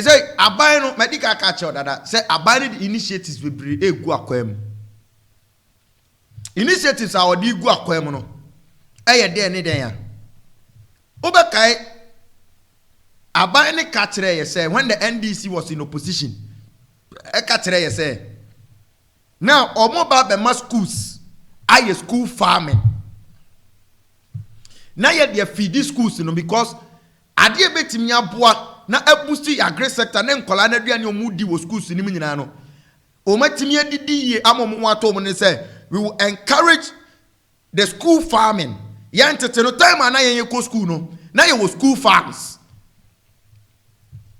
say aban no medical catcher dada say aban the initiatives we bring egu akwam. Initiatives are odi egu akwam no. Eye dey ne den ya. Obekai aban ne catcher ye say when the NDC was in opposition. E catcher ye say now omo ba be schools aye school farming. Now ye dey feed these schools because ade betimi aboa na abusi agri sector na nkola na aduane omudi wo schools ni nyina no o matimi adidi ye amomo ato mo ne say we will encourage the school farming yan tete no time na ye ko school no na ye wo school farms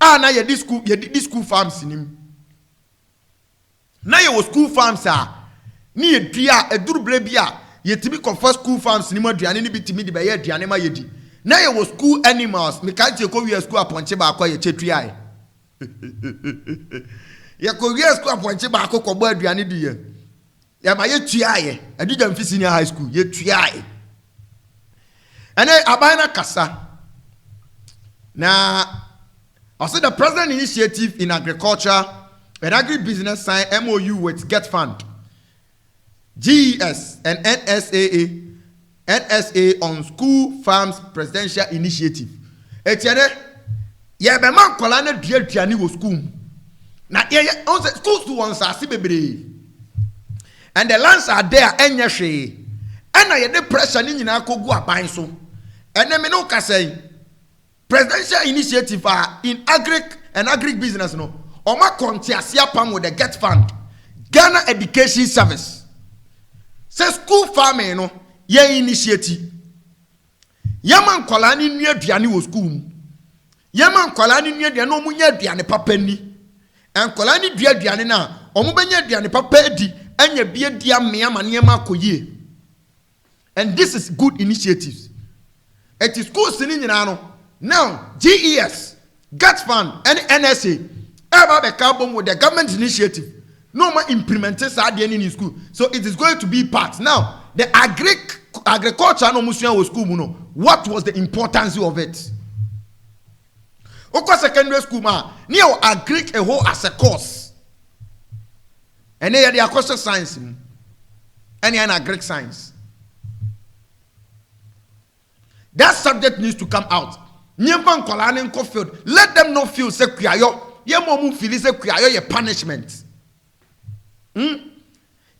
na ye di school farms nim na ye wo school farms ni ye dua edurubele bia ye timi confer school farms nim aduane ni bitimi di be ye aduane ma ye di. Now you was school animals. Me can't you go to school upon Chibako, you chetri. You go to school upon Chibako, Coboy, Diani, dear. Ya my try. I didn't fit in your high school, you try. And then Abana Casa. Now, also the president initiative in agriculture and agribusiness sign MOU with GETfunds, GES and NSA on school farms presidential initiative. Etienne, ye be man kola na duaduane wo school. Na ye on schools to one sa bebre. And the lands are there enye hwe. And na ye de pressure ni nyina kogu aban so. And me no ka say presidential initiative in agribusiness no. Oma kontiasia pam with the GETfunds. Ghana Education Service. Say school farming no ye initiative. Yaman kola ni nua aduane wo school. Yaman kola ni nua aduane no mu nya aduane papa ni. En kola ni dua aduane na omo benya aduane papa edi anya bie dia mmea manema akoyie. And this is good initiatives. It is schools ni nyina no. Now GES, GETfunds and NSA eba be carbon with the government initiative. No more implemented in school. So it is going to be part. Now, the agriculture no musua was school no. What was the importance of it? Oko secondary school ma, near agric a whole as a course. And they are the acoustic science and an agric science. That subject needs to come out. Nyempan kolane nko field. Let them not feel say kuyayo. Ye momu feel say kuyayo ye punishment.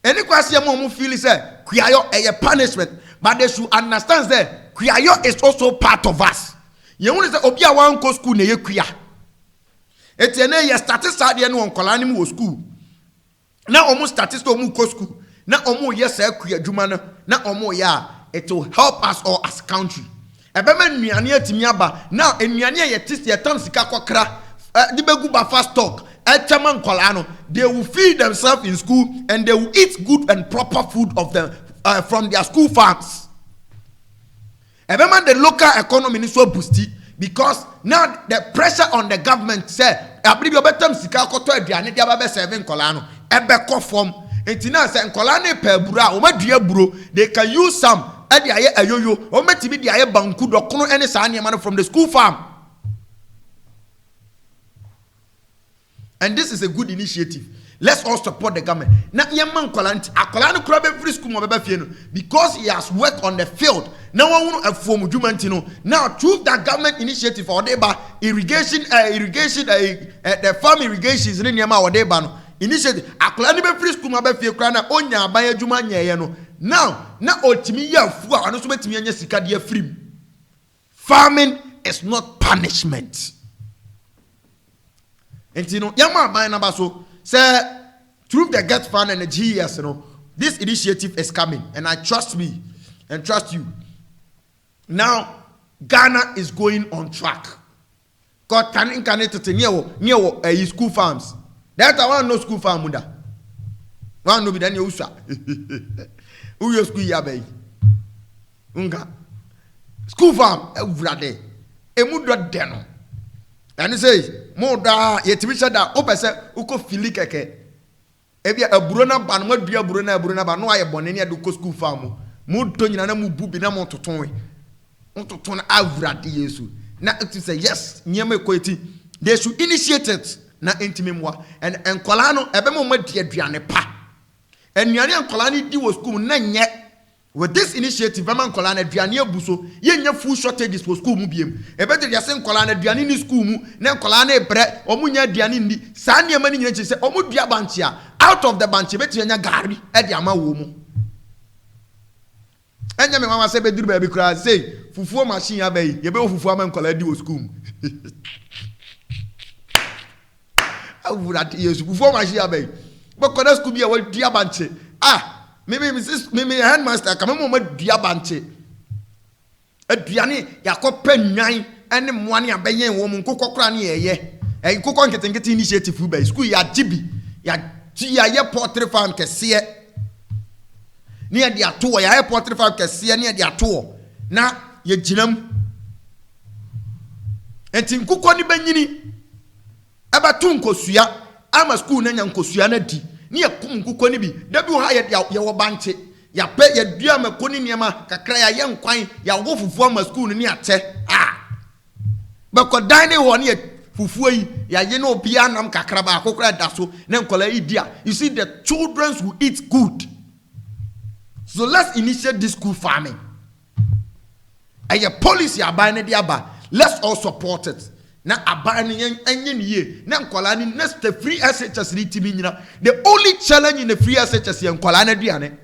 Any question momu feel say kuyayo ye punishment. But they should understand that kuyayo is also part of us. Ye won say obi a wan ko school na ye kuya. Etiene ye statistics de no onkolane mu school. Na omu statistics omu ko school. Na omu ye say kuya dwuma no. Na omu ya it will help us all as country. Ebema nnuane atimi aba. Now nnuane ye tisi ye tam sika kwakra. Di begu ba fast talk. Echaman kolano. They will feed themselves in school and they will eat good and proper food of them from their school farms. Ebema the local economy is so boosty because now the pressure on the government say abri bi obetam sika koto aduane dia ba be serving kolano. Ebe ko form. Entina say kolano pe bura o madua buro. They can use some ade aye ayoyo o metimi de aye banku dokono ene sa ane from the school farm. And this is a good initiative. Let's all support the government. Na yemman kolanti akolano kura be free school mo be fie no because he has worked on the field. Now one wonu afom dwumanti no. Now through that government initiative or deba irrigation the farm irrigation is nyama or deba no initiative akolano be free school mo be fie kura na onya aban adwuma nyeye no. Now na otimi ya fu a no so betimi anya sika de afrim. Farming is not punishment. And you know, yama by number so say through the GETfunds and the GES, you know, this initiative is coming, and I trust me and trust you. Now Ghana is going on track. God can incarnate to near school farms. That I want no school farm munda. One no be done you sa. Who your school ya bay? Unga school farm every emudra deno. And he say, Moda, yet we said that Opesa, Uko Filikeke. Ebia a Bruna ban, what be a Bruna, but no, I bonenia do school farm. Mood Tonina Mubina Montoton. Montoton Avra Yesu. Now it is a yes, Niame Queti, they should initiate it na intimi mwa and nkwala no ebe mo ma di aduane pa enuane nkwala ni di wo school na nye with this initiative ema nkwala na aduane abuso ye nya food shortages for school mu biem ebe de yase nkwala na aduane ni school mu na nkwala na ebre omunya aduane ni saa ne ma ni nyina chise omudua banche a out of the banche beti nya gari e de ama wo mu enya me mama se be duru ba bi kura say fufuo machine ya bayi ye be fufuo ama nkwala di wo school mu awura yesu fufuo machine ya bayi but koda school bi e wo dua banche me headmaster kamemo ma dua banche aduane yakopa nwan ene moane abeyen wo mu kokokora ne yeye kokon ketenkete initiative by school ya jibi ya ye poultry farm kese ne ya dia to ya ye poultry farm kese ne ya dia to na ye ginam enti nkukọ ni banyini abatu nkosua ama school na nya nkosua na di ni yakum nkukọ ni bi dabi ho ha ye wo banche ya pe ya dua makoni niema kakra ya ye nkwan ya wo fufu ama school ni ate bako dan ne ho ne fufu yi ya ye no bia nam kakra ba akokra da so ne nkola idia you see the children who eat good, so let's initiate this school farming. A policy abane dia ba, let's all support it. Na abane enye niye na nkola ni next the free SHS ni timi nyina. The only challenge in the free SHS ye nkola na duane.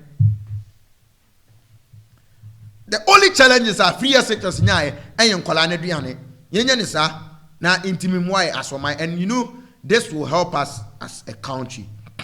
The only challenge is free SHS nyae enye nkola na duane. Yenye ni sa na intimi mwae asomai, and you know this will help us as a country.